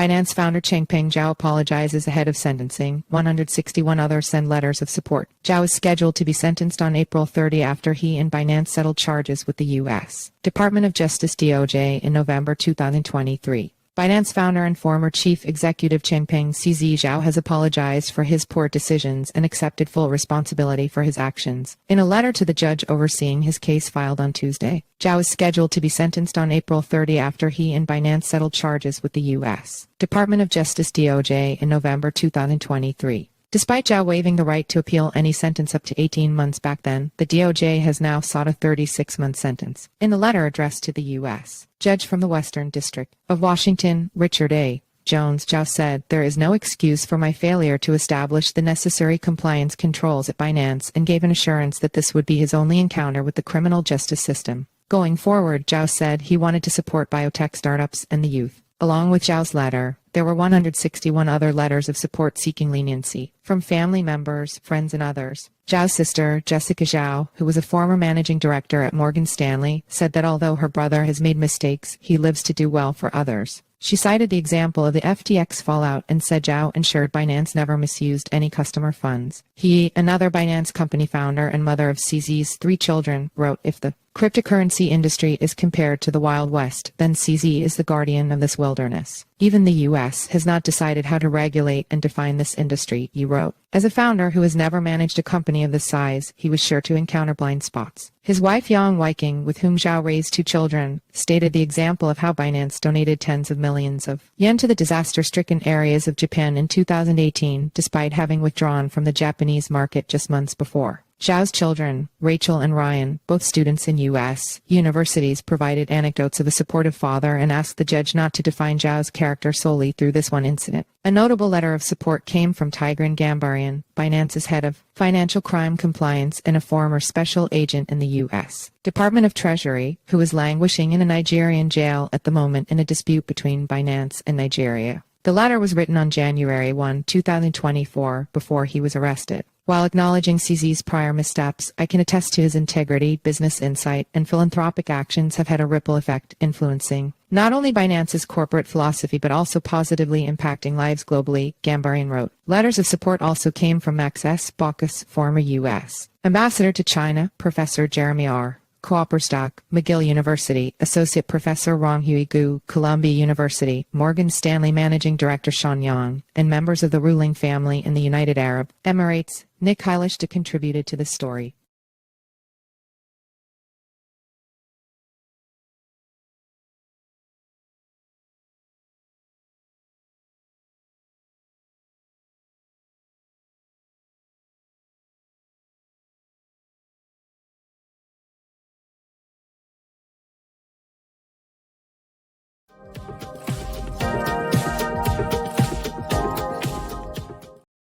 Binance founder Changpeng Zhao apologizes ahead of sentencing. 161 others send letters of support. Zhao is scheduled to be sentenced on April 30 after he and Binance settled charges with the U.S. Department of Justice (DOJ) in November 2023. Binance founder and former chief executive Changpeng Zhao has apologized for his poor decisions and accepted full responsibility for his actions. In a letter to the judge overseeing his case filed on Tuesday, Zhao is scheduled to be sentenced on April 30 after he and Binance settled charges with the U.S. Department of Justice (DOJ) in November 2023. Despite Zhao waiving the right to appeal any sentence up to 18 months back then, the DOJ has now sought a 36-month sentence. In a letter addressed to the U.S. Judge from the Western District of Washington, Richard A. Jones, Zhao said, "There is no excuse for my failure to establish the necessary compliance controls at Binance," and gave an assurance that this would be his only encounter with the criminal justice system. Going forward, Zhao said he wanted to support biotech startups and the youth. Along with Zhao's letter, there were 161 other letters of support seeking leniency from family members, friends, and others. Zhao's sister, Jessica Zhao, who was a former managing director at Morgan Stanley, said that although her brother has made mistakes, he lives to do well for others. She cited the example of the FTX fallout and said Zhao ensured Binance never misused any customer funds. He, another Binance company founder and mother of CZ's 3 children, wrote, "If the cryptocurrency industry is compared to the Wild West, then CZ is the guardian of this wilderness. Even the U.S. has not decided how to regulate and define this industry," he wrote. As a founder who has never managed a company of this size, he was sure to encounter blind spots. His wife Yang Weiqing, with whom Zhao raised 2 children, stated the example of how Binance donated tens of millions of yen to the disaster-stricken areas of Japan in 2018, despite having withdrawn from the Japanese market just months before. Zhao's children, Rachel and Ryan, both students in U.S. universities, provided anecdotes of a supportive father and asked the judge not to define Zhao's character solely through this one incident. A notable letter of support came from Tigran Gambaryan, Binance's head of financial crime compliance and a former special agent in the U.S. Department of Treasury, who is languishing in a Nigerian jail at the moment in a dispute between Binance and Nigeria. The letter was written on January 1, 2024, before he was arrested. While acknowledging CZ's prior missteps, I can attest to his integrity, business insight, and philanthropic actions have had a ripple effect influencing not only Binance's corporate philosophy but also positively impacting lives globally, Gambaryan wrote. Letters of support also came from Max S. Baucus, former U.S. Ambassador to China, Professor Jeremy R. Cooperstock, McGill University, Associate Professor Ronghui Gu, Columbia University, Morgan Stanley Managing Director Sean Yang, and members of the ruling family in the United Arab Emirates. Nick Heilish contributed to this story.